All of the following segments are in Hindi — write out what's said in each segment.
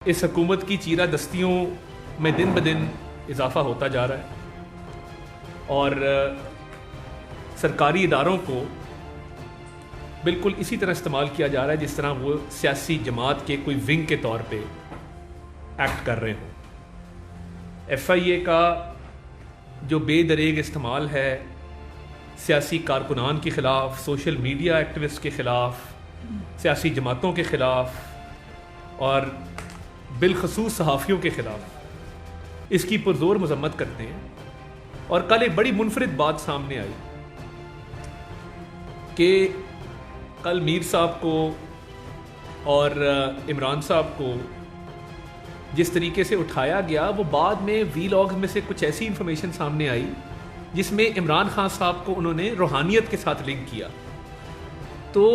इस हुकूमत की चीरा दस्तियों में दिन ब दिन इजाफा होता जा रहा है और सरकारी इदारों को बिल्कुल इसी तरह इस्तेमाल किया जा रहा है जिस तरह वो सियासी जमात के कोई विंग के तौर पे एक्ट कर रहे हों। FIA का जो बेदरेग इस्तेमाल है सियासी कारकुनान के ख़िलाफ़, सोशल मीडिया एक्टिविस्ट के ख़िलाफ़, सियासी जमातों के ख़िलाफ़ और बिलखसूस सहाफ़ियों के ख़िलाफ़, इसकी पुरज़ोर मज़म्मत करते हैं। और कल एक बड़ी मुनफरिद बात सामने आई कि कल मीर साहब को और इमरान साहब को जिस तरीके से उठाया गया, वो बाद में वीलॉग में से कुछ ऐसी इंफॉर्मेशन सामने आई जिसमें इमरान खान साहब को उन्होंने रूहानियत के साथ लिंक किया। तो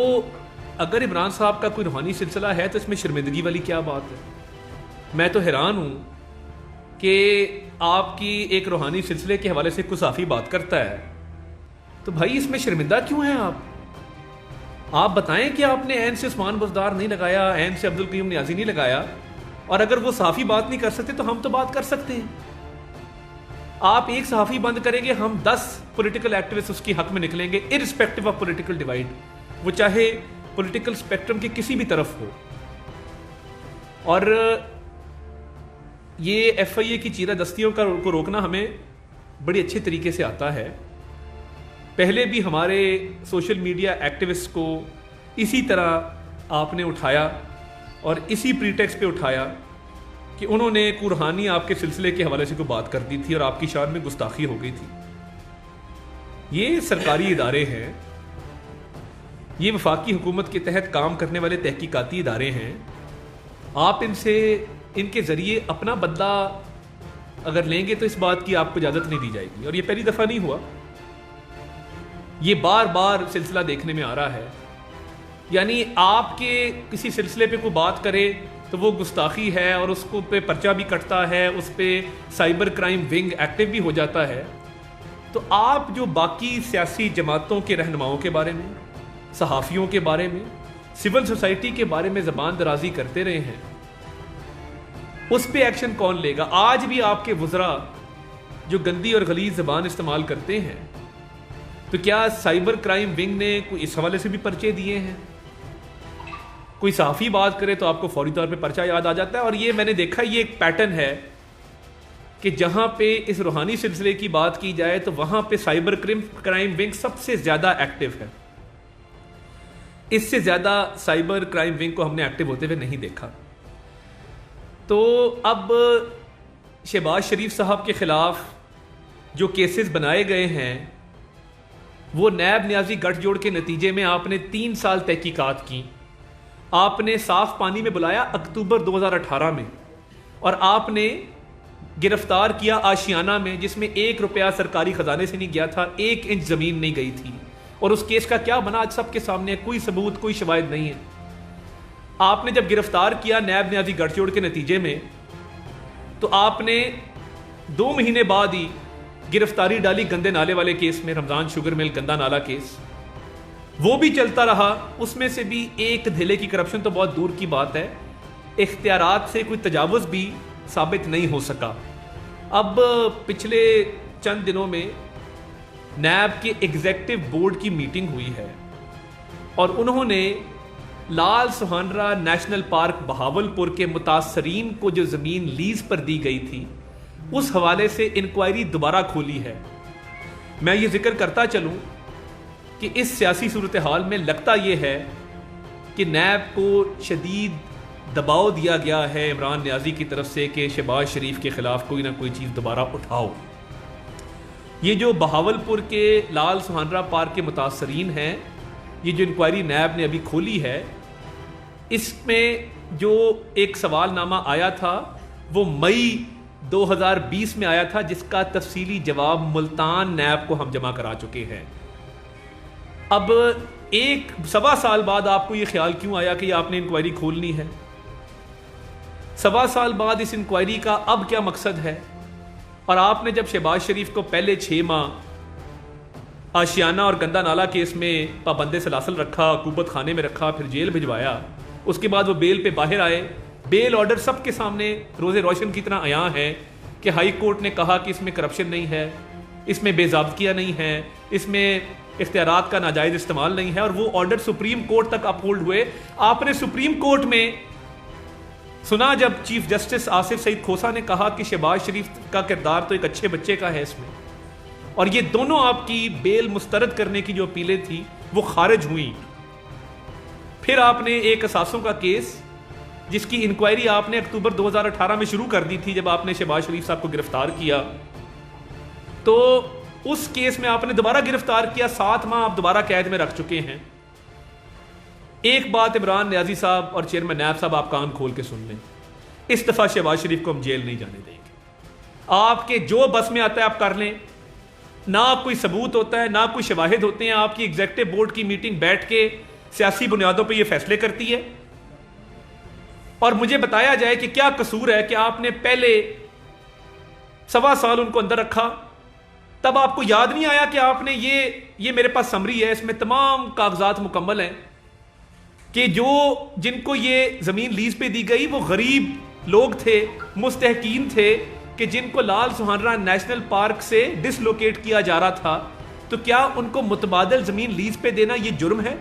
अगर इमरान साहब का कोई रूहानी सिलसिला है तो इसमें शर्मिंदगी वाली क्या बात है? मैं तो हैरान हूँ कि आपकी एक रूहानी सिलसिले के हवाले से कोई साफ़ी बात करता है तो भाई इसमें शर्मिंदा क्यों हैं आप बताएं कि आपने ऐन से उस्मान बुज़दार नहीं लगाया, ऐन से अब्दुल कयूम नियाज़ी नहीं लगाया, और अगर वो सहाफ़ी बात नहीं कर सकते तो हम तो बात कर सकते हैं। आप एक सहाफ़ी बंद करेंगे, हम 10 पॉलिटिकल एक्टिविस्ट उसके हक में निकलेंगे इररिस्पेक्टिव ऑफ पॉलिटिकल डिवाइड, वो चाहे पॉलिटिकल स्पेक्ट्रम के किसी भी तरफ हो। और ये FIA की चीरा दस्तियों को रोकना हमें बड़ी अच्छे तरीके से आता है। पहले भी हमारे सोशल मीडिया एक्टिविस्ट को इसी तरह आपने उठाया और इसी प्रीटेक्स्ट पे उठाया कि उन्होंने रूहानी आपके सिलसिले के हवाले से कोई बात कर दी थी और आपकी शान में गुस्ताखी हो गई थी। ये सरकारी इदारे हैं, ये वफाकी हुकूमत के तहत काम करने वाले तहकीकाती इदारे हैं। आप इनके ज़रिए अपना बदला अगर लेंगे तो इस बात की आपको इजाज़त नहीं दी जाएगी। और ये पहली दफ़ा नहीं हुआ, ये बार बार सिलसिला देखने में आ रहा है। यानी आपके किसी सिलसिले पे कोई बात करे तो वो गुस्ताखी है और उसको पे पर्चा भी कटता है, उस पर साइबर क्राइम विंग एक्टिव भी हो जाता है। तो आप जो बाकी सियासी जमातों के रहनुमाओं के बारे में, सहाफ़ियों के बारे में, सिविल सोसाइटी के बारे में ज़बान दराजी करते रहे हैं, उस पर एक्शन कौन लेगा? आज भी आपके वज़रा जो गंदी और गलीज़ ज़बान इस्तेमाल करते हैं, तो क्या साइबर क्राइम विंग ने कोई इस हवाले से भी पर्चे दिए हैं? कोई सहाफ़ी बात करे तो आपको फौरी तौर पे पर्चा याद आ जाता है। और ये मैंने देखा, ये एक पैटर्न है कि जहाँ पे इस रूहानी सिलसिले की बात की जाए तो वहाँ पे साइबर क्राइम विंग सबसे ज़्यादा एक्टिव है। इससे ज़्यादा साइबर क्राइम विंग को हमने एक्टिव होते हुए नहीं देखा। तो अब शहबाज शरीफ साहब के ख़िलाफ़ जो केसेस बनाए गए हैं वो नैब न्याजी गठजोड़ के नतीजे में आपने 3 साल तहकीकात की, आपने साफ पानी में बुलाया अक्टूबर 2018 में, और आपने गिरफ्तार किया आशियाना में जिसमें 1 रुपया सरकारी खजाने से नहीं गया था, 1 इंच ज़मीन नहीं गई थी। और उस केस का क्या बना आज सबके सामने, कोई सबूत, कोई शवाहिद नहीं है। आपने जब गिरफ्तार किया नैब न्याजी गठजोड़ के नतीजे में, तो आपने 2 महीने बाद ही गिरफ्तारी डाली गंदे नाले वाले केस में, रमज़ान शुगर मिल गंदा नाला केस, वो भी चलता रहा। उसमें से भी एक ढेले की करप्शन तो बहुत दूर की बात है, इख्तियारात से कोई तजावुज़ भी साबित नहीं हो सका। अब पिछले चंद दिनों में नैब के एग्जीक्यूटिव बोर्ड की मीटिंग हुई है और उन्होंने लाल सुहानरा नेशनल पार्क बहावलपुर के मुतासरीन को जो ज़मीन लीज पर दी गई थी उस हवाले से इंक्वायरी दोबारा खोली है। मैं ये जिक्र करता चलूँ कि इस सियासी सूरत हाल में लगता ये है कि नैब को शदीद दबाव दिया गया है इमरान नियाज़ी की तरफ से कि शहबाज शरीफ के ख़िलाफ़ कोई ना कोई चीज़ दोबारा उठाओ। ये जो बहावलपुर के लाल सुहानरा पार्क के मुतासरीन हैं, ये जो इंक्वायरी नैब ने अभी खोली है, इसमें जो एक सवालनामा आया था वो मई 2020 में आया था, जिसका तफसीली जवाब मुल्तान नैब को हम जमा करा चुके हैं। अब 1-1.25 साल बाद आपको ये ख्याल क्यों आया कि आपने इंक्वायरी खोलनी है? 1.25 साल बाद इस इंक्वायरी का अब क्या मकसद है? और आपने जब शहबाज शरीफ को पहले 6 माह आशियाना और गंदा नाला केस में पाबंदे सलासल रखा, हुकूमत खाने में रखा, फिर जेल भिजवाया, उसके बाद वो बेल पे बाहर आए बेल ऑर्डर सबके सामने रोज़े रोशन की तरह आया है कि हाई कोर्ट ने कहा कि इसमें करप्शन नहीं है, इसमें बेज़ाब्तियाँ नहीं है, इसमें इख्तियारात का नाजायज़ इस्तेमाल नहीं है, और वो ऑर्डर सुप्रीम कोर्ट तक अपहोल्ड हुए। आपने सुप्रीम कोर्ट में सुना जब चीफ जस्टिस आसिफ सईद खोसा ने कहा कि शहबाज शरीफ का किरदार तो एक अच्छे बच्चे का है इसमें, और ये दोनों आपकी बेल मुस्तरद करने की जो अपीलें थी वो खारिज हुई। फिर आपने एक असासों का केस जिसकी इंक्वायरी आपने अक्टूबर 2018 में शुरू कर दी थी जब आपने शहबाज शरीफ साहब को गिरफ्तार किया, तो उस केस में आपने दोबारा गिरफ्तार किया, 7 माह आप दोबारा कैद में रख चुके हैं। एक बात इमरान नियाजी साहब और चेयरमैन नैब साहब, आप कान खोल के सुन लें, इस दफा शहबाज शरीफ को हम जेल नहीं जाने देंगे। आपके जो बस में आता है आप कर लें, ना कोई सबूत होता है ना कोई शवाहिद होते हैं। आपकी एग्जीक्यूटिव बोर्ड की मीटिंग बैठ के सियासी बुनियादों पे ये फैसले करती है, और मुझे बताया जाए कि क्या कसूर है कि आपने पहले 1.25 साल उनको अंदर रखा, तब आपको याद नहीं आया कि आपने ये मेरे पास समरी है, इसमें तमाम कागजात मुकम्मल हैं कि जिनको ये जमीन लीज पे दी गई वो गरीब लोग थे, मुस्तहकीन थे, कि जिनको लाल सुहानरा नेशनल पार्क से डिसलोकेट किया जा रहा था, तो क्या उनको मुतबादल जमीन लीज पे देना ये जुर्म है?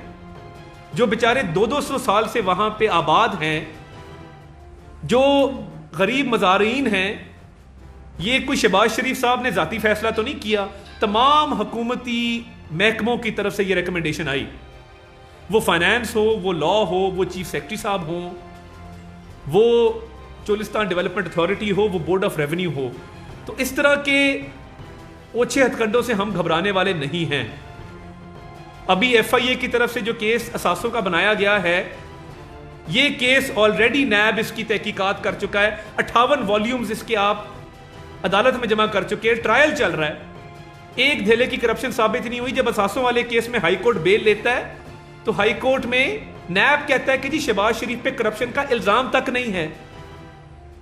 जो बेचारे 200-200 साल से वहां पे आबाद हैं, जो गरीब मज़ारीन हैं, ये कोई शहबाज शरीफ साहब ने जाती फैसला तो नहीं किया, तमाम हुकूमती महकमों की तरफ से ये रिकमेंडेशन आई, वो फाइनेंस हो, वो लॉ हो, वो चीफ सेक्रेटरी साहब हो, वो चोलिस्तान डेवलपमेंट अथॉरिटी हो, वो बोर्ड ऑफ रेवेन्यू हो। तो इस तरह के ओछे हथकंडों से हम घबराने वाले नहीं हैं। अभी FIA की तरफ से जो केस असासों का बनाया गया है, ये केस ऑलरेडी नैब इसकी तहकीकात कर चुका है, 58 वॉल्यूम्स इसके आप अदालत में जमा कर चुके हैं, ट्रायल चल रहा है। एक धेले की करप्शन साबित नहीं हुई। जब असासों वाले केस में हाई कोर्ट बेल लेता है तो हाई कोर्ट में नैब कहता है कि जी शहबाज शरीफ पे करप्शन का इल्जाम तक नहीं है।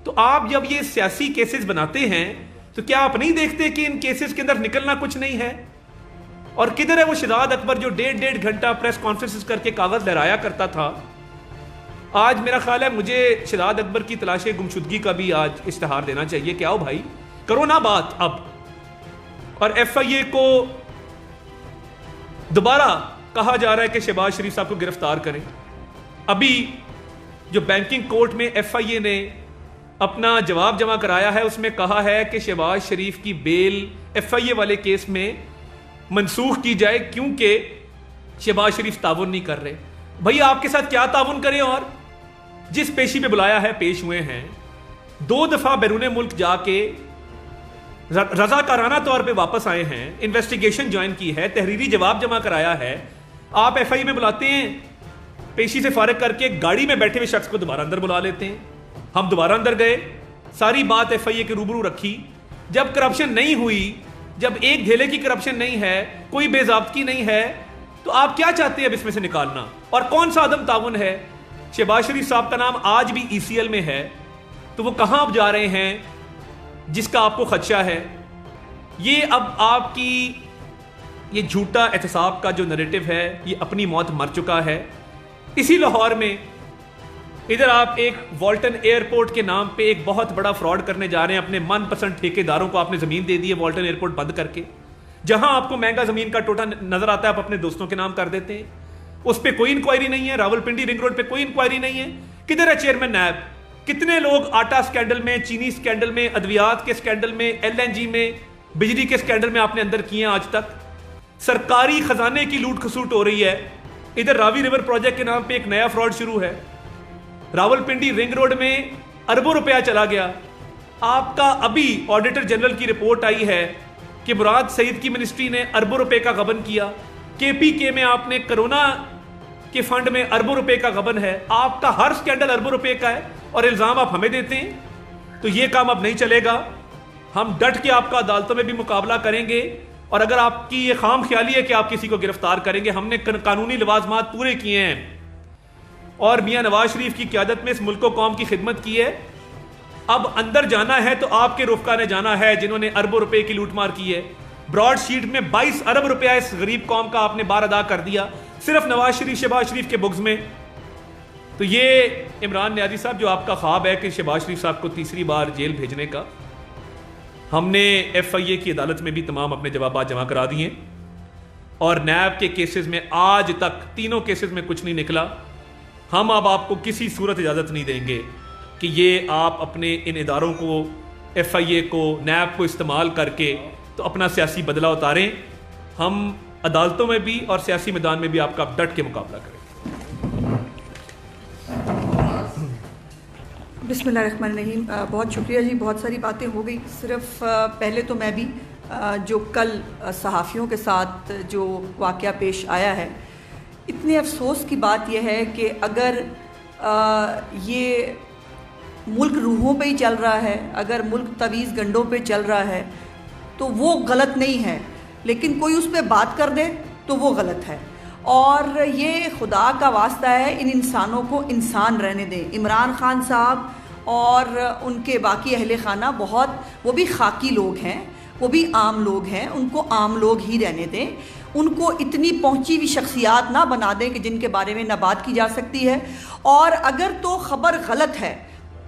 तो आप जब ये सियासी केसेस बनाते हैं तो क्या आप नहीं देखते कि इन केसेस के अंदर निकलना कुछ नहीं है? और किधर है वो शहजाद अकबर जो 1.5 घंटा प्रेस कॉन्फ्रेंस करके कागज लहराया करता था? आज मेरा ख्याल है मुझे शहजाद अकबर की तलाशे गुमशुदगी का भी आज इश्तिहार देना चाहिए। क्या हो भाई, करो ना बात अब। और FIA को दोबारा कहा जा रहा है कि शहबाज शरीफ साहब को गिरफ्तार करें। अभी जो बैंकिंग कोर्ट में FIA ने अपना जवाब जमा कराया है उसमें कहा है कि शहबाज शरीफ की बेल FIA वाले केस में मनसूख की जाए क्योंकि शहबाज शरीफ ताउन नहीं कर रहे। भैया आपके साथ क्या ताउन करें? और जिस पेशी पे बुलाया है पेश हुए हैं, 2 दफा बैरून मुल्क जाके रजाकाराना तौर पे वापस आए हैं, इन्वेस्टिगेशन ज्वाइन की है, तहरीरी जवाब जमा कराया है। आप FIA में बुलाते हैं, पेशी से फारिग करके गाड़ी में बैठे हुए शख्स को दोबारा अंदर बुला लेते हैं। हम दोबारा अंदर गए, सारी बात FIA के रूबरू रखी। जब करप्शन नहीं हुई, जब एक धेले की करप्शन नहीं है, कोई बेजाब्तगी नहीं है, तो आप क्या चाहते हैं अब इसमें से निकालना? और कौन सा अदम ताउन है? शहबाज शरीफ साहब का नाम आज भी ECL में है, तो वो कहां अब जा रहे हैं जिसका आपको खदशा है? ये अब आपकी ये झूठा एहतसाब का जो नैरेटिव है ये अपनी मौत मर चुका है। इसी लाहौर में इधर आप एक वॉल्टन एयरपोर्ट के नाम पे एक बहुत बड़ा फ्रॉड करने जा रहे हैं। अपने मनपसंद ठेकेदारों को आपने जमीन दे दी है वॉल्टन एयरपोर्ट बंद करके। जहां आपको महंगा जमीन का टोटा नजर आता है आप अपने दोस्तों के नाम कर देते हैं। उस पर कोई इंक्वायरी नहीं है। रावलपिंडी रिंग रोड पे कोई इंक्वायरी नहीं है। किधर है चेयरमैन नैब? कितने लोग आटा स्कैंडल में, चीनी स्कैंडल में, अद्वियात के स्कैंडल में, LNG में, बिजली के स्कैंडल में आपने अंदर किए हैं? आज तक सरकारी खजाने की लूट खसूट हो रही है। इधर रावी रिवर प्रोजेक्ट के नाम पे एक नया फ्रॉड शुरू है। रावलपिंडी रिंग रोड में अरबों रुपया चला गया। आपका अभी ऑडिटर जनरल की रिपोर्ट आई है कि मुराद सईद की मिनिस्ट्री ने अरबों रुपए का गबन किया। KPK में आपने कोरोना के फंड में अरबों रुपए का गबन है। आपका हर स्कैंडल अरबों रुपए का है और इल्जाम आप हमें देते हैं। तो ये काम अब नहीं चलेगा। हम डट के आपका अदालतों में भी मुकाबला करेंगे। और अगर आपकी ये खाम ख्याली है कि आप किसी को गिरफ्तार करेंगे, हमने कानूनी लवाजमात पूरे किए हैं और मियां नवाज शरीफ की क़यादत में इस मुल्क कौम की खिदमत की है। अब अंदर जाना है तो आपके रुफका ने जाना है जिन्होंने अरबों रुपए की लूटमार की है। ब्रॉडशीट में 22 अरब रुपया इस गरीब कौम का आपने बार अदा कर दिया सिर्फ नवाज शरीफ, शहबाज शरीफ के बुग्ज में। तो ये इमरान नियाज़ी साहब, जो आपका ख्वाब है कि शहबाज शरीफ साहब को तीसरी बार जेल भेजने का, हमने FIA की अदालत में भी तमाम अपने जवाब जमा करा दिए और नैब के केसेस में आज तक तीनों केसेस में कुछ नहीं निकला। हम अब आपको किसी सूरत इजाज़त नहीं देंगे कि ये आप अपने इन इदारों को, FIA को, नैब को इस्तेमाल करके तो अपना सियासी बदला उतारें। हम अदालतों में भी और सियासी मैदान में भी आपका डट के मुकाबला करें। बिस्मिल्लाहिर्रहमानिर्रहीम। बहुत शुक्रिया जी, बहुत सारी बातें हो गई। सिर्फ पहले तो मैं भी जो कल सहाफ़ियों के साथ जो वाक़या पेश आया है, इतने अफसोस की बात यह है कि अगर ये मुल्क रूहों पे ही चल रहा है, अगर मुल्क तवीज़ गंडों पे चल रहा है तो वो गलत नहीं है, लेकिन कोई उस पर बात कर दे तो वो गलत है। और ये खुदा का वास्ता है, इन इंसानों को इंसान रहने दें। इमरान खान साहब और उनके बाकी अहले खाना बहुत, वो भी खाकी लोग हैं, वो भी आम लोग हैं, उनको आम लोग ही रहने दें। उनको इतनी पहुंची हुई शख्सियात ना बना दें कि जिनके बारे में ना बात की जा सकती है। और अगर तो ख़बर गलत है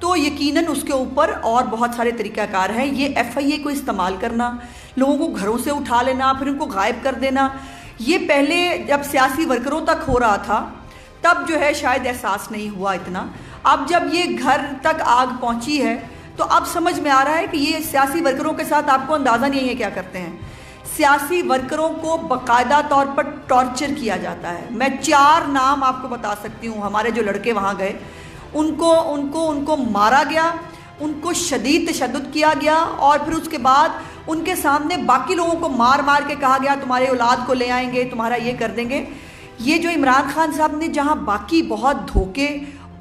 तो यकीनन उसके ऊपर और बहुत सारे तरीक़ाकार हैं। ये FIA को इस्तेमाल करना, लोगों को घरों से उठा लेना, फिर उनको गायब कर देना, ये पहले जब सियासी वर्करों तक हो रहा था तब जो है शायद एहसास नहीं हुआ इतना। अब जब ये घर तक आग पहुंची है तो अब समझ में आ रहा है कि ये सियासी वर्करों के साथ आपको अंदाज़ा नहीं है क्या करते हैं। सियासी वर्करों को बाकायदा तौर पर टॉर्चर किया जाता है। मैं 4 नाम आपको बता सकती हूँ। हमारे जो लड़के वहाँ गए, उनको मारा गया, उनको शदीद तशद्दुद किया गया और फिर उसके बाद उनके सामने बाकी लोगों को मार मार के कहा गया तुम्हारे औलाद को ले आएंगे, तुम्हारा ये कर देंगे। ये जो इमरान खान साहब ने जहाँ बाकी बहुत धोखे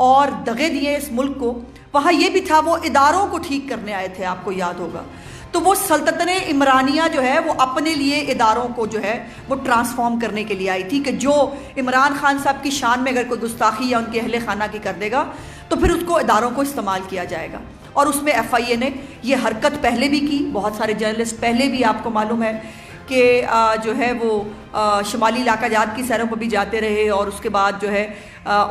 और दगे दिए इस मुल्क को, वहाँ ये भी था, वो इदारों को ठीक करने आए थे, आपको याद होगा। तो वो सल्तनत इमरानिया जो है वो अपने लिए इदारों को जो है वो ट्रांसफॉर्म करने के लिए आई थी कि जो इमरान खान साहब की शान में अगर कोई गुस्ताखी या उनके अहले खाना की कर देगा तो फिर उसको इदारों को इस्तेमाल किया जाएगा। और उसमें FIA ने ये हरकत पहले भी की। बहुत सारे जर्नलिस्ट पहले भी, आपको मालूम है कि जो है वो शुमाली इलाका जात की सैरों पर भी जाते रहे और उसके बाद जो है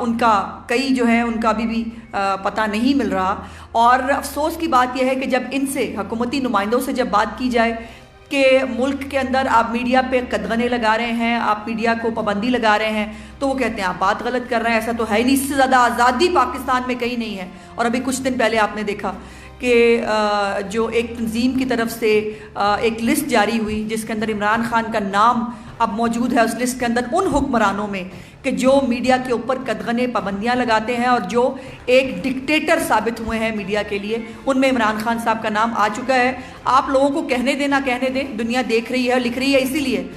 उनका कई जो है उनका अभी भी पता नहीं मिल रहा। और अफसोस की बात यह है कि जब इनसे, हुकूमती नुमाइंदों से जब बात की जाए कि मुल्क के अंदर आप मीडिया पे कदगने लगा रहे हैं, आप मीडिया को पाबंदी लगा रहे हैं, तो वो कहते हैं आप बात गलत कर रहे हैं, ऐसा तो है ही नहीं, इससे ज़्यादा आज़ादी पाकिस्तान में कहीं नहीं है। और अभी कुछ दिन पहले आपने देखा कि जो एक तंजीम की तरफ से एक लिस्ट जारी हुई जिसके अंदर इमरान खान का नाम अब मौजूद है उस लिस्ट के अंदर, उन हुक्मरानों में कि जो मीडिया के ऊपर कदगने पाबंदियां लगाते हैं और जो एक डिक्टेटर साबित हुए हैं मीडिया के लिए, उनमें इमरान खान साहब का नाम आ चुका है। आप लोगों को कहने दें ना कहने दें, दुनिया देख रही है, लिख रही है इसीलिए।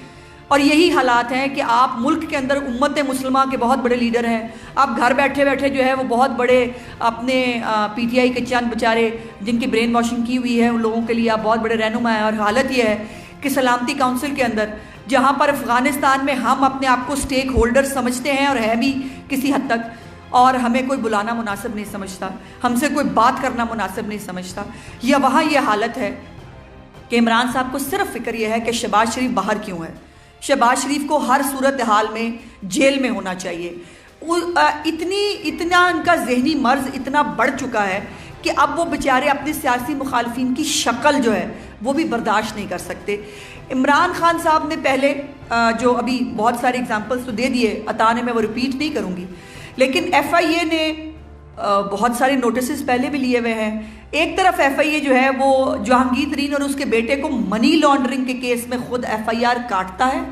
और यही हालात हैं कि आप मुल्क के अंदर उम्मत मुस्लिमा के बहुत बड़े लीडर हैं, आप घर बैठे बैठे जो है वो बहुत बड़े अपने PTI के चंद बेचारे जिनकी ब्रेन वॉशिंग की हुई है, उन लोगों के लिए आप बहुत बड़े रहनुमा हैं। और हालत ये है कि सलामती काउंसिल के अंदर, जहाँ पर अफ़गानिस्तान में हम अपने आप को स्टेक होल्डर समझते हैं और है भी किसी हद तक, और हमें कोई बुलाना मुनासिब नहीं समझता, हमसे कोई बात करना मुनासिब नहीं समझता, या वहाँ ये हालत है कि इमरान साहब को सिर्फ फिक्र यह है कि शहबाज शरीफ बाहर क्यों है। शहबाज शरीफ को हर सूरत हाल में जेल में होना चाहिए। इतना उनका जहनी मर्ज इतना बढ़ चुका है कि अब वो बेचारे अपने सियासी मुखालफिन की शक्ल जो है वो भी बर्दाश्त नहीं कर सकते। इमरान खान साहब ने पहले जो अभी बहुत सारे एग्जांपल्स तो दे दिए, अता ने, मैं वो रिपीट नहीं करूँगी, लेकिन FIA ने बहुत सारे नोटिस पहले भी लिए हुए हैं। एक तरफ FIA जो है वो जहांगीर तरीन और उसके बेटे को मनी लॉन्ड्रिंग के केस में खुद FIR काटता है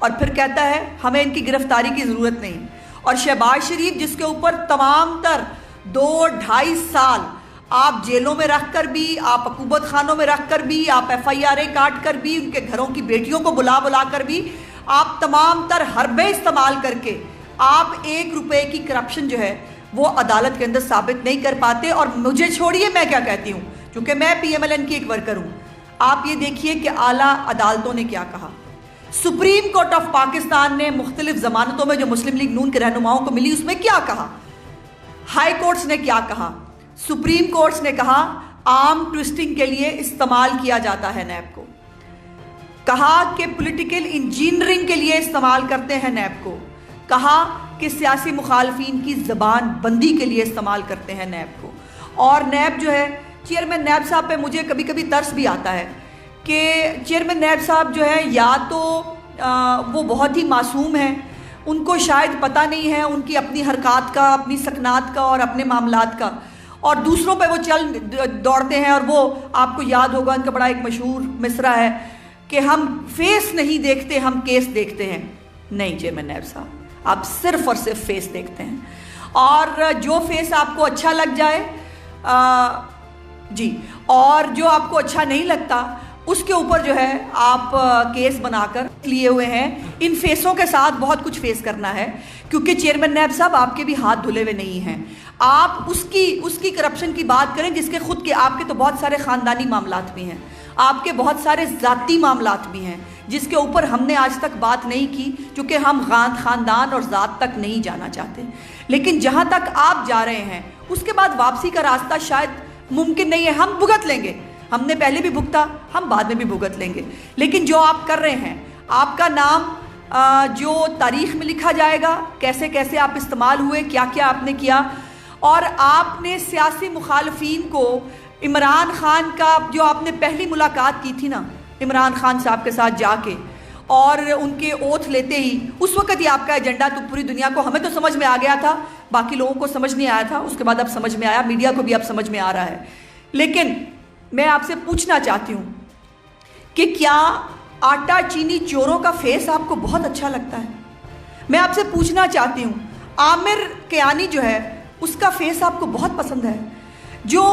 और फिर कहता है हमें इनकी गिरफ्तारी की ज़रूरत नहीं। और शहबाज शरीफ जिसके ऊपर तमाम तर 2-2.5 साल आप जेलों में रख कर भी, आप अकूबत खानों में रख कर भी, आप FIR काट कर भी, उनके घरों की बेटियों को बुला बुला कर भी, आप तमाम तर हरबे इस्तेमाल करके आप 1 रुपए की करप्शन जो है वो अदालत के अंदर साबित नहीं कर पाते। और मुझे छोड़िए मैं क्या कहती हूँ, क्योंकि मैं PMLN की एक वर्कर हूँ। आप ये देखिए कि आला अदालतों ने क्या कहा। सुप्रीम कोर्ट ऑफ पाकिस्तान ने मुख्तलिफ जमानतों में जो मुस्लिम लीग नून के रहनुमाओं को मिली उसमें क्या कहा, हाई कोर्ट्स ने क्या कहा, सुप्रीम कोर्ट्स ने कहा आर्म ट्विस्टिंग के लिए इस्तेमाल किया जाता है नैब को, कहा कि पॉलिटिकल इंजीनियरिंग के लिए इस्तेमाल करते हैं नैब को, कहा कि सियासी मुखालफिन की ज़बान बंदी के लिए इस्तेमाल करते हैं नैब को। और नैब जो है, चेयरमैन नैब साहब पे मुझे कभी कभी तरस भी आता है कि चेयरमैन नैब साहब जो है या तो वो बहुत ही मासूम हैं, उनको शायद पता नहीं है उनकी अपनी हरकत का, अपनी सकनात का और अपने मामलात का, और दूसरों पे वो चल दौड़ते हैं। और वो आपको याद होगा, उनका बड़ा एक मशहूर मिसरा है कि हम फेस नहीं देखते, हम केस देखते हैं। नहीं चेयरमैन नैब साहब, आप सिर्फ और सिर्फ फेस देखते हैं, और जो फेस आपको अच्छा लग जाए जी, और जो आपको अच्छा नहीं लगता उसके ऊपर जो है आप केस बनाकर लिए हुए हैं। इन फेसों के साथ बहुत कुछ फेस करना है, क्योंकि चेयरमैन नैब साहब आपके भी हाथ धुले हुए नहीं हैं। आप उसकी करप्शन की बात करें जिसके खुद के, आपके तो बहुत सारे ख़ानदानी मामलात भी हैं, आपके बहुत सारे ज़ाती मामलात भी हैं जिसके ऊपर हमने आज तक बात नहीं की, क्योंकि हम ख़ानदान और ज़ात तक नहीं जाना चाहते। लेकिन जहाँ तक आप जा रहे हैं उसके बाद वापसी का रास्ता शायद मुमकिन नहीं है। हम भुगत लेंगे, हमने पहले भी भुगता, हम बाद में भी भुगत लेंगे। लेकिन जो आप कर रहे हैं, आपका नाम जो तारीख में लिखा जाएगा, कैसे कैसे आप इस्तेमाल हुए, क्या क्या आपने किया, और आपने सियासी मुखालफिन को, इमरान खान का जो आपने पहली मुलाकात की थी ना इमरान खान साहब के साथ जाके, और उनके ओथ लेते ही उस वक्त ही आपका एजेंडा तो पूरी दुनिया को, हमें तो समझ में आ गया था, बाकी लोगों को समझ नहीं आया था, उसके बाद अब समझ में आया, मीडिया को भी अब समझ में आ रहा है। लेकिन मैं आपसे पूछना चाहती हूँ कि क्या आटा चीनी चोरों का फेस आपको बहुत अच्छा लगता है? मैं आपसे पूछना चाहती हूँ, आमिर कियानी जो है उसका फेस आपको बहुत पसंद है? जो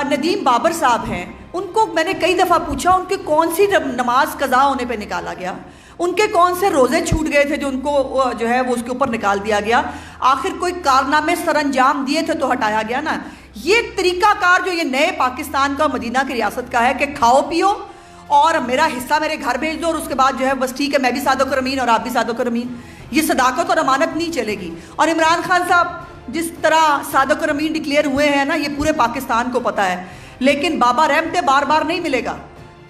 नदीम बाबर साहब हैं, उनको मैंने कई दफ़ा पूछा उनके कौन सी नमाज कज़ा होने पे निकाला गया, उनके कौन से रोज़े छूट गए थे जो उनको जो है वो उसके ऊपर निकाल दिया गया, आखिर कोई कारनामे सरअंजाम दिए थे तो हटाया गया ना। ये तरीकाकार जो ये नए पाकिस्तान का, मदीना की रियासत का है कि खाओ पियो और मेरा हिस्सा मेरे घर भेज दो, और उसके बाद जो है बस ठीक है, मैं भी सादो रमीन और आप भी सादो रमीन, ये सदाकत और अमानत नहीं चलेगी। और इमरान खान साहब जिस तरह सादो रमीन डिक्लेयर हुए हैं ना, ये पूरे पाकिस्तान को पता है। लेकिन बाबा रहमते बार बार नहीं मिलेगा,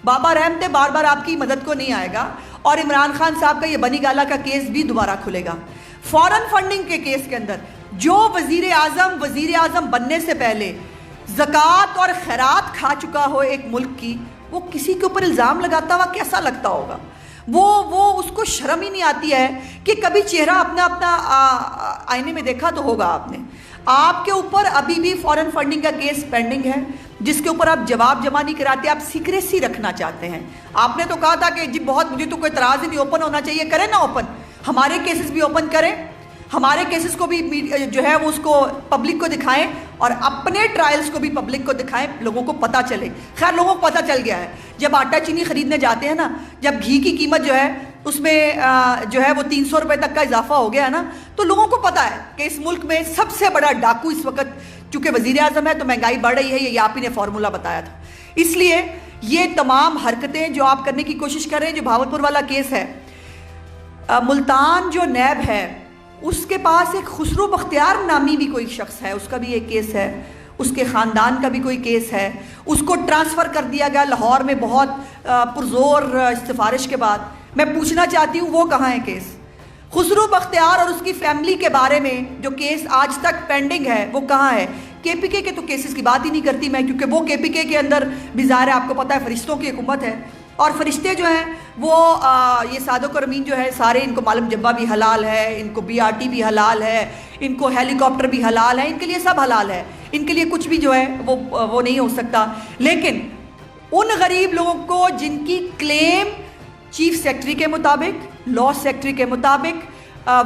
बाबा रहमते बार बार आपकी मदद को नहीं आएगा, और इमरान खान साहब का ये बनी गाला का केस भी दोबारा खुलेगा। फॉरेन फंडिंग के केस के अंदर जो वजीर आज़म बनने से पहले ज़कात और खैरात खा चुका हो एक मुल्क की, वो किसी के ऊपर इल्ज़ाम लगाता हुआ कैसा लगता होगा? वो उसको शर्म ही नहीं आती है कि कभी चेहरा अपना आईने में देखा तो होगा आपने। आपके ऊपर अभी भी फॉरेन फंडिंग का केस पेंडिंग है जिसके ऊपर आप जवाब जमा नहीं कराते, आप सीक्रेसी रखना चाहते हैं। आपने तो कहा था कि जी बहुत, मुझे तो कोई एतराज़ ही नहीं, ओपन होना चाहिए, करें ना ओपन, हमारे केसेस भी ओपन करें, हमारे केसेस को भी जो है वो उसको पब्लिक को दिखाएं, और अपने ट्रायल्स को भी पब्लिक को दिखाएं, लोगों को पता चले। खैर लोगों को पता चल गया है, जब आटा चीनी खरीदने जाते हैं ना, जब घी की कीमत जो है उसमें जो है वो 300 रुपये तक का इजाफा हो गया है ना, तो लोगों को पता है कि इस मुल्क में सबसे बड़ा डाकू इस वक्त, चूंकि वजीर आज़म है तो महंगाई बढ़ रही है, ये आप ही ने फॉर्मूला बताया था। इसलिए ये तमाम हरकतें जो आप करने की कोशिश कर रहे हैं, जो भावलपुर वाला केस है, मुल्तान जो नैब है उसके पास एक खुसरो बख्तियार नामी भी कोई शख्स है, उसका भी एक केस है, उसके ख़ानदान का भी कोई केस है, उसको ट्रांसफ़र कर दिया गया लाहौर में बहुत पुरजोर सिफारिश के बाद। मैं पूछना चाहती हूँ वो कहाँ है केस? खुसरो बख्तियार और उसकी फैमिली के बारे में जो केस आज तक पेंडिंग है वो कहाँ है? KPK के तो केसेस की बात ही नहीं करती मैं, क्योंकि वो KPK के अंदर भी ज़ाहिर है आपको पता है फरिश्तों की हुकूमत है, और फरिश्ते जो हैं वो ये सादो रमीन जो है सारे, इनको मालूम जब्बा भी हलाल है, इनको BRT भी हलाल है, इनको हेलीकॉप्टर भी हलाल है, इनके लिए सब हलाल है, इनके लिए कुछ भी जो है वो नहीं हो सकता। लेकिन उन गरीब लोगों को जिनकी क्लेम चीफ सेक्रेटरी के मुताबिक, लॉ सेक्रेटरी के मुताबिक,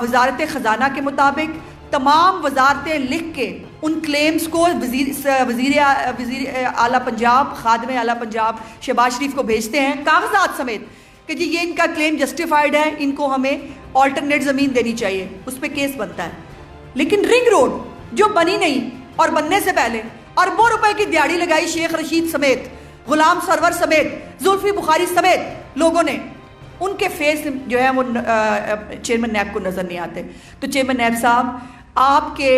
वजारत ख़जाना के मुताबिक, तमाम वजारतें लिख के उन क्लेम्स को वज़ीर आला पंजाब, खादिम आला पंजाब शहबाज शरीफ को भेजते हैं कागजात समेत कि जी ये इनका क्लेम जस्टिफाइड है, इनको हमें ऑल्टरनेट ज़मीन देनी चाहिए, उस पर केस बनता है। लेकिन रिंग रोड जो बनी नहीं और बनने से पहले अरबों रुपए की दिहाड़ी लगाई शेख रशीद समेत, गुलाम सरवर समेत, जुल्फी बुखारी समेत लोगों ने, उनके फेस जो है वो चेयरमैन नैब को नज़र नहीं आते। तो चेयरमैन नैब साहब, आपके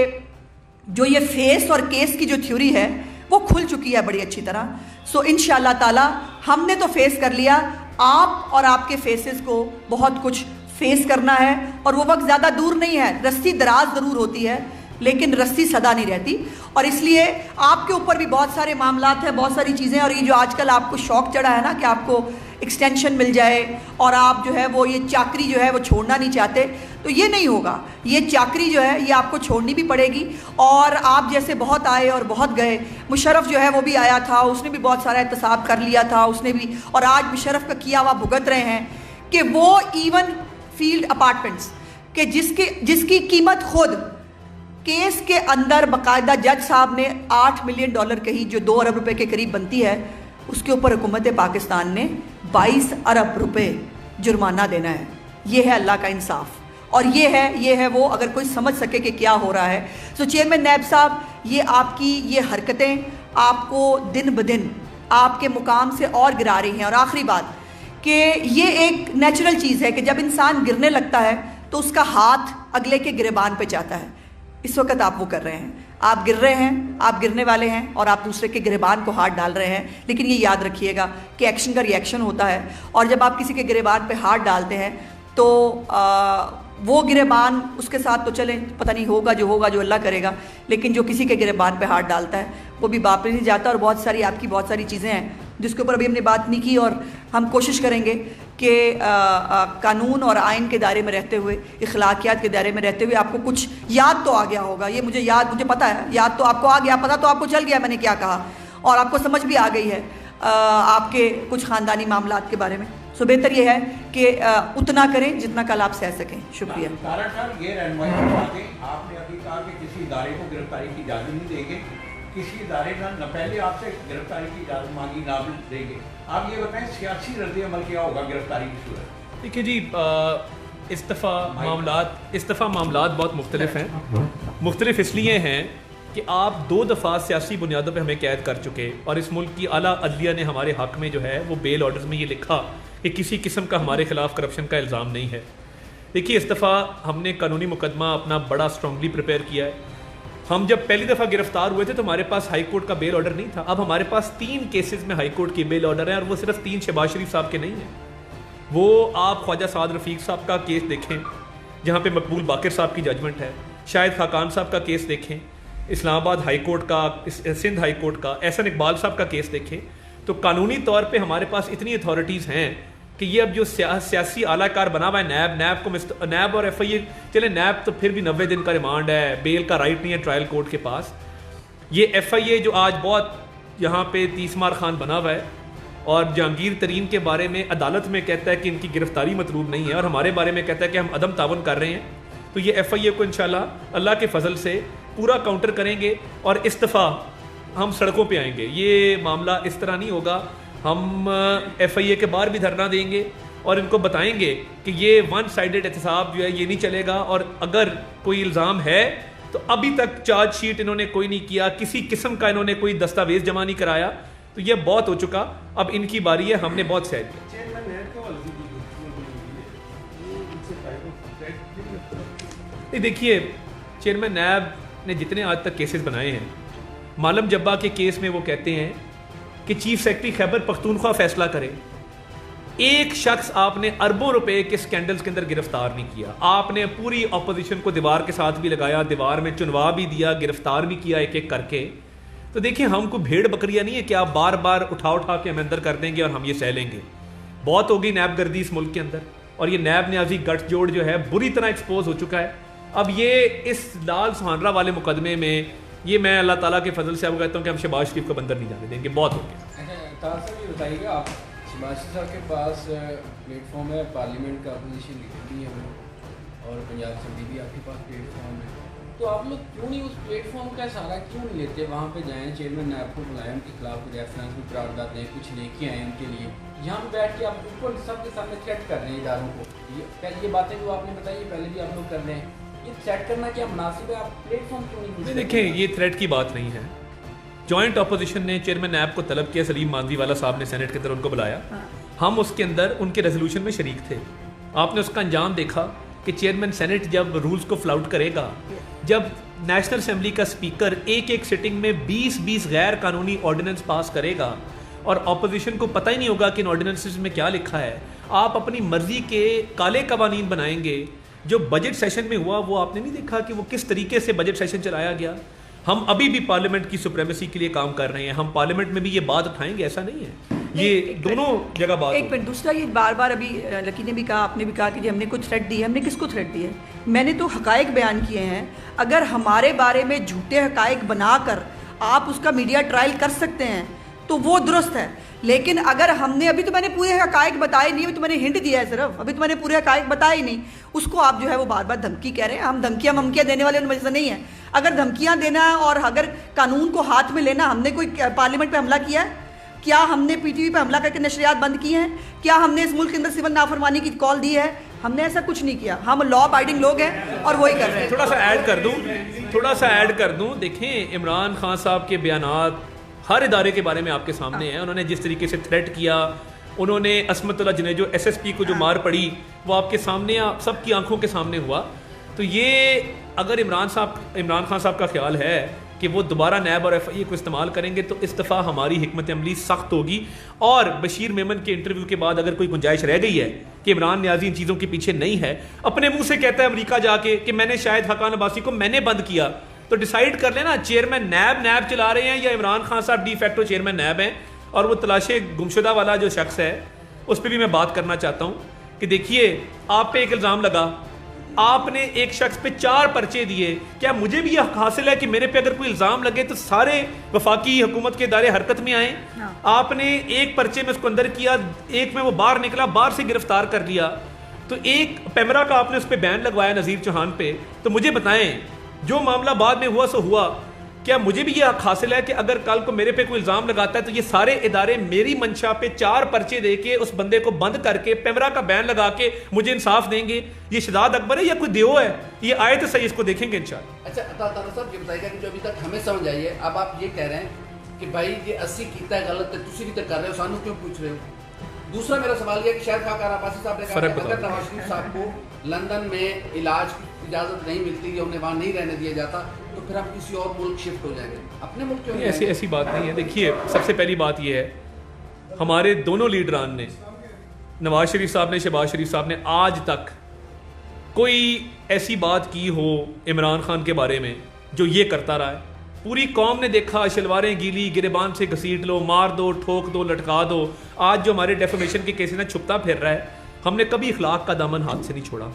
जो ये फेस और केस की जो थ्योरी है वो खुल चुकी है बड़ी अच्छी तरह। सो इंशाअल्लाह ताला हमने तो फेस कर लिया, आप और आपके फेसेस को बहुत कुछ फेस करना है और वो वक्त ज़्यादा दूर नहीं है। रस्सी दराज ज़रूर होती है लेकिन रस्सी सदा नहीं रहती, और इसलिए आपके ऊपर भी बहुत सारे मामलात हैं, बहुत सारी चीज़ें। और ये जो आजकल आपको शौक चढ़ा है ना कि आपको एक्सटेंशन मिल जाए और आप जो है वो ये चाकरी जो है वो छोड़ना नहीं चाहते, तो ये नहीं होगा। ये चाकरी जो है ये आपको छोड़नी भी पड़ेगी। और आप जैसे बहुत आए और बहुत गए, मुशर्रफ जो है वो भी आया था, उसने भी बहुत सारा एहतसाब कर लिया था, उसने भी, और आज मुशर्रफ का किया हुआ भुगत रहे हैं कि वो इवन फील्ड अपार्टमेंट्स के जिसकी कीमत खुद केस के अंदर बाकायदा जज साहब ने $8 मिलियन कही, जो 2 अरब रुपए के करीब बनती है, उसके ऊपर हुकूमत पाकिस्तान ने 22 अरब रुपए जुर्माना देना है। ये है अल्लाह का इंसाफ, और ये है वो, अगर कोई समझ सके कि क्या हो रहा है। सो चेयरमैन नैब साहब, ये आपकी ये हरकतें आपको दिन ब दिन आपके मुकाम से और गिरा रही हैं। और आखिरी बात कि ये एक नेचुरल चीज़ है कि जब इंसान गिरने लगता है तो उसका हाथ अगले के गिरेबान पे जाता है। इस वक्त आप वो कर रहे हैं, आप गिर रहे हैं, आप गिरने वाले हैं और आप दूसरे के गिरेबान को हाथ डाल रहे हैं। लेकिन ये याद रखिएगा कि एक्शन का रिएक्शन होता है, और जब आप किसी के गिरेबान पे हाथ डालते हैं तो वो गिरेबान उसके साथ तो चलें, पता नहीं होगा जो अल्लाह करेगा, लेकिन जो किसी के गिरेबान पे हाथ डालता है वो भी वापस नहीं जाता। और बहुत सारी आपकी बहुत सारी चीज़ें हैं जिसके ऊपर अभी हमने बात नहीं की, और हम कोशिश करेंगे कि कानून और आइन के दायरे में रहते हुए, इखलाकियात के दायरे में रहते हुए, आपको कुछ याद तो आ गया होगा। ये मुझे पता है, याद तो आपको आ गया, पता तो आपको चल गया मैंने क्या कहा, और आपको समझ भी आ गई है आपके कुछ ख़ानदानी मामलात के बारे में। सो बेहतर ये है कि उतना करें जितना कल आप सह सकें। शुक्रिया। ये रहनुमाई बातें आपने अभी कहा कि किसी इदारे को गिरफ्तारी की इजाज़त नहीं देंगे, किसी इदारे ने पहले आपसे गिरफ्तारी की इजाज़त मांगी, ना देंगे। आप ये बताएं सियासी रद्द-ए-अमल क्या होगा गिरफ्तारी की सूरत? देखिए जी, इस दफ़ा मामलात बहुत मुख्तलिफ हैं। मुख्तलिफ इसलिए हैं कि आप 2 दफ़ा सियासी बुनियादों पे हमें कैद कर चुके, और इस मुल्क की आला अदलिया ने हमारे हक़ में जो है वो बेल ऑर्डर्स में ये लिखा कि किसी किस्म का हमारे ख़िलाफ़ करप्शन का इल्ज़ाम नहीं है। देखिए, इस दफ़ा हमने कानूनी मुकदमा अपना बड़ा स्ट्रॉन्गली प्रिपेयर किया है। हम जब पहली दफ़ा गिरफ्तार हुए थे तो हमारे पास हाई कोर्ट का बेल ऑर्डर नहीं था। अब हमारे पास 3 केसेस में हाई कोर्ट की बेल ऑर्डर है, और वो सिर्फ 3 शहबाज शरीफ साहब के नहीं हैं। वो आप ख्वाजा साद रफ़ीक साहब का केस देखें जहाँ पे मकबूल बाकिर साहब की जजमेंट है, शाहिद खाकान साहब का केस देखें, इस्लामाबाद हाई कोर्ट का, सिंध हाई कोर्ट का एहसन इकबाल साहब का केस देखें, तो कानूनी तौर पे हमारे पास इतनी अथॉरिटीज़ हैं कि ये अब जो सियासी आलाकार बना हुआ है नैब को, नैब और FIA, चले नैब तो फिर भी 90 दिन का रिमांड है, बेल का राइट नहीं है ट्रायल कोर्ट के पास। ये FIA जो आज बहुत यहाँ पे तीसमार खान बना हुआ है और जहांगीर तरीन के बारे में अदालत में कहता है कि इनकी गिरफ्तारी मतलूब नहीं है, और हमारे बारे में कहता है कि हम अदम तावन कर रहे हैं, तो ये FIA को इंशाल्लाह अल्लाह के फजल से पूरा काउंटर करेंगे और इस दफ़ा हम सड़कों पे आएंगे। ये मामला इस तरह नहीं होगा। हम FIA के बाहर भी धरना देंगे और इनको बताएंगे कि ये वन साइडेड एहतसाब जो है ये नहीं चलेगा, और अगर कोई इल्ज़ाम है तो अभी तक चार्जशीट इन्होंने कोई नहीं किया, किसी किस्म का इन्होंने कोई दस्तावेज जमा नहीं कराया, तो ये बहुत हो चुका, अब इनकी बारी है, हमने बहुत सह लिया। देखिए, चेयरमैन नैब ने जितने आज तक केसेस बनाए हैं, मालम जब्बा के केस में वो कहते हैं कि चीफ सेक्रेटरी खैबर पख्तूनख्वा फैसला करे। एक शख्स आपने अरबों रुपए के स्कैंडल्स के अंदर गिरफ्तार नहीं किया। आपने पूरी अपोजिशन को दीवार के साथ भी लगाया, दीवार में चुनवा भी दिया, गिरफ्तार भी किया एक एक करके। तो देखिए, हमको भेड़ बकरियां नहीं है कि आप बार बार उठा उठा के हमें अंदर कर देंगे और हम ये सह लेंगे। बहुत होगी नैब गर्दी इस मुल्क के अंदर, और ये नैब न्याजी गठजोड़ जो है बुरी तरह एक्सपोज हो चुका है। अब ये इस लाल सुहानरा वाले मुकदमे में ये मैं अल्लाह ताला के फजल से आपको कहता हूँ कि हम शहबाज शरीफ को बंदर नहीं जाने देंगे। बहुत हो गया। तासर ये बताइएगा, आप शहबाज साहब के पास प्लेटफॉर्म है, पार्लियामेंट का अपोजिशन लीडर भी है और पंजाब असेंबली भी आपके पास प्लेटफॉर्म है, तो आप लोग क्यों नहीं उस प्लेटफॉर्म का सहारा क्यों नहीं लेते? वहाँ पे जाएँ, चेयरमैन नैब को बुलाएं, उनके खिलाफ कुछ रेफरेंस में करारदाद दें, कुछ लेके आएँ उनके लिए। यहाँ पे बैठ के आप ऊपर सबके सामने थ्रेट कर रहे हैं इदारों को। ये बातें जो आपने बताई पहले भी आप लोग कर रहे हैं, ये थ्रेट करना क्या मुनासिब है? आप प्लेटफॉर्म क्यों नहीं? देखें, ये थ्रेट की बात नहीं है। जॉइंट अपोजिशन ने चेयरमैन नैब को तलब किया, सलीम मांदीवाला साहब ने सेनेट के अंदर उनको बुलाया, हम उसके अंदर उनके रेजोल्यूशन में शरीक थे। आपने उसका अंजाम देखा कि चेयरमैन सेनेट जब रूल्स को फ्लाउट करेगा, जब नेशनल असेंबली का स्पीकर एक एक सिटिंग में 20-20 गैर कानूनी ऑर्डिनेंस पास करेगा, और ऑपोजिशन को पता ही नहीं होगा कि इन ऑर्डिनेंसेस में क्या लिखा है। आप अपनी मर्जी के काले कवानीन बनाएंगे। जो बजट सेशन में हुआ वो आपने नहीं देखा कि वो किस तरीके से बजट सेशन चलाया गया। हम अभी भी पार्लियामेंट की सुप्रीमेसी के लिए काम कर रहे हैं, हम पार्लियामेंट में भी ये बात उठाएंगे, ऐसा नहीं है। ये दोनों जगह बात एक मिनट, दूसरा ये बार बार अभी लकी ने भी कहा, आपने भी कहा कि जी हमने कुछ थ्रेट दी है। हमने किसको थ्रेट दी है? मैंने तो हकायक बयान किए हैं। अगर हमारे बारे में झूठे हकायक बनाकर आप उसका मीडिया ट्रायल कर सकते हैं तो वो दुरुस्त है, लेकिन अगर हमने अभी तो मैंने पूरे हकायक बताए नहीं, अभी तो मैंने हिंट दिया है सिर्फ, अभी तो मैंने पूरे हकायक बताए ही नहीं, उसको आप जो है वो बार बार धमकी कह रहे हैं। हम धमकियाँ देने वाले उन वजह से नहीं है। अगर धमकियाँ देना और अगर कानून को हाथ में लेना, हमने कोई पार्लियामेंट पे हमला किया है? क्या हमने पीटीवी पे हमला करके नशरियात बंद किए हैं? क्या हमने इस मुल्क के अंदर सिविल नाफरमानी की कॉल दी है? हमने ऐसा कुछ नहीं किया। हम लॉ अबाइडिंग लोग हैं और वही कर रहे हैं। थोड़ा सा ऐड कर दूं, देखें इमरान खान साहब के बयानात हर इदारे के बारे में आपके सामने हैं। उन्होंने जिस तरीके से थ्रेट किया, उन्होंने असमतुल्लाह जनेजो एसएसपी को जो मार पड़ी वो आपके सामने, सबकी आंखों के सामने हुआ। तो ये अगर इमरान खान साहब का ख्याल है कि वो दोबारा नैब और एफआईए को इस्तेमाल करेंगे तो इस दफ़ा हमारी हिकमत अमली सख्त होगी। और बशीर मेमन के इंटरव्यू के बाद अगर कोई गुंजाइश रह गई है कि इमरान नियाजी इन चीज़ों के पीछे नहीं है, अपने मुंह से कहता है अमेरिका जाके कि मैंने शायद हकान अब्बासी को मैंने बंद किया, तो डिसाइड कर लेना चेयरमैन नैब चला रहे हैं या इमरान खान साहब डी फैक्टो चेयरमैन नैब हैं। और वो तलाशे गुमशुदा वाला जो शख्स है उस पर भी मैं बात करना चाहता हूँ कि देखिए, आप पे एक इल्ज़ाम लगा, आपने एक शख्स पे 4 पर्चे दिए। क्या मुझे भी यह हासिल है कि मेरे पे अगर कोई इल्ज़ाम लगे तो सारे वफाकी हुकूमत के इदारे हरकत में आए? आपने एक पर्चे में उसको अंदर किया, एक में वो बाहर निकला, बाहर से गिरफ्तार कर लिया। तो एक पैमरा का आपने उस पर बैन लगवाया नज़ीर चौहान पे। तो मुझे बताएं, जो मामला बाद में हुआ सो हुआ, क्या मुझे भी यह हक हासिल है कि अगर कल को मेरे पे कोई इल्ज़ाम लगाता है तो ये सारे इदारे मेरी मंशा पे 4 पर्चे दे के उस बंदे को बंद करके पैमरा का बैन लगा के मुझे इंसाफ देंगे? ये शहजाद अकबर है या कोई देव है? ये आए तो सही, इसको देखेंगे इंशाअल्लाह। अच्छा तारा साहब, ये बताइएगा कि जो अभी तक हमें समझ आई है, अब आप ये कह रहे हैं कि भाई ये 80 कीता है गलत है, तुसी भी तो कर रहे हो, सानू क्यों पूछ रहे हो? दूसरा मेरा सवाल ये है कि शायद खाकार अब्बासी साहब ने कहा कि अगर नवाज शरीफ साहब को लंदन में इलाज की इजाज़त नहीं मिलती या उन्हें वहाँ नहीं रहने दिया जाता तो फिर हम किसी और मुल्क शिफ्ट हो जाएंगे, अपने मुल्क क्यों? ऐसी बात नहीं है। देखिए, सबसे पहली बात यह है, हमारे दोनों लीडरान ने, नवाज शरीफ साहब ने, शहबाज शरीफ साहब ने, आज तक कोई ऐसी बात की हो इमरान खान के बारे में जो ये करता रहा है। पूरी कौम ने देखा, शलवारें गीली, गिरेबान से घसीट लो, मार दो, ठोक दो, लटका दो। आज जो हमारे डेफेमेशन के केसेस में छुपता फिर रहा है, हमने कभी इखलाक का दामन हाथ से नहीं छोड़ा।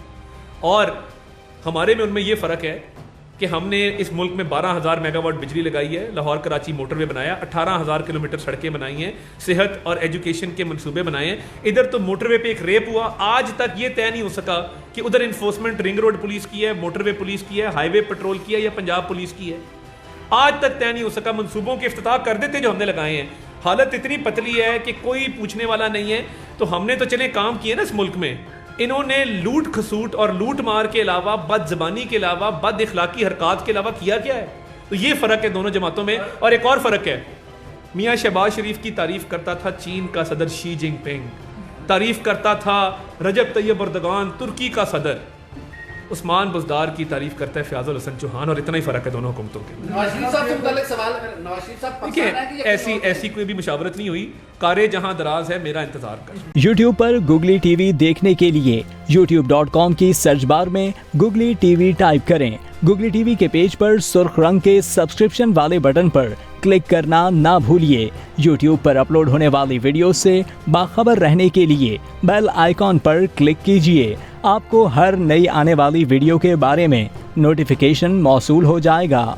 और हमारे में उनमें ये फ़र्क है कि हमने इस मुल्क में 12,000 मेगावाट बिजली लगाई है, लाहौर कराची मोटरवे बनाया, 18,000 किलोमीटर सड़कें बनाई हैं, सेहत और एजुकेशन के मंसूबे बनाए हैं। इधर तो मोटरवे पे एक रेप हुआ, आज तक ये तय नहीं हो सका कि उधर इन्फोर्समेंट रिंग रोड पुलिस की है, मोटरवे पुलिस की है, हाईवे पेट्रोल की है या पंजाब पुलिस की है। आज तक तय नहीं हो सका। मंसूबों के इफ्तिताह कर देते जो हमने लगाए हैं। हालत इतनी पतली है कि कोई पूछने वाला नहीं है। तो हमने तो चले काम किए ना इस मुल्क में। इन्होंने लूट खसूट और लूट मार के अलावा, बद ज़बानी के अलावा, बद इखलाकी हरकत के अलावा किया क्या है? तो ये फ़र्क है दोनों जमातों में। और एक और फ़र्क है, मियाँ शहबाज शरीफ की तारीफ़ करता था चीन का सदर शी जिनपिंग, तारीफ़ करता था रजब तैयब एर्दोगान तुर्की का सदर, उस्मान बुज़दार की तारीफ करता है फयाजुल हसन चौहान। और इतना ही फ़र्क है दोनों हुकूमतों के। देखिए, ऐसी कोई भी मुशावरत नहीं हुई। कारे जहां दराज है, मेरा इंतजार कर। YouTube पर Googly TV देखने के लिए youtube.com की सर्च बार में Googly TV टाइप करें। Googly TV के पेज पर सुर्ख रंग के सब्सक्रिप्शन वाले बटन पर क्लिक करना ना भूलिए। YouTube पर अपलोड होने वाली वीडियो से बाखबर रहने के लिए बेल आइकॉन पर क्लिक कीजिए। आपको हर नई आने वाली वीडियो के बारे में नोटिफिकेशन मौसूल हो जाएगा।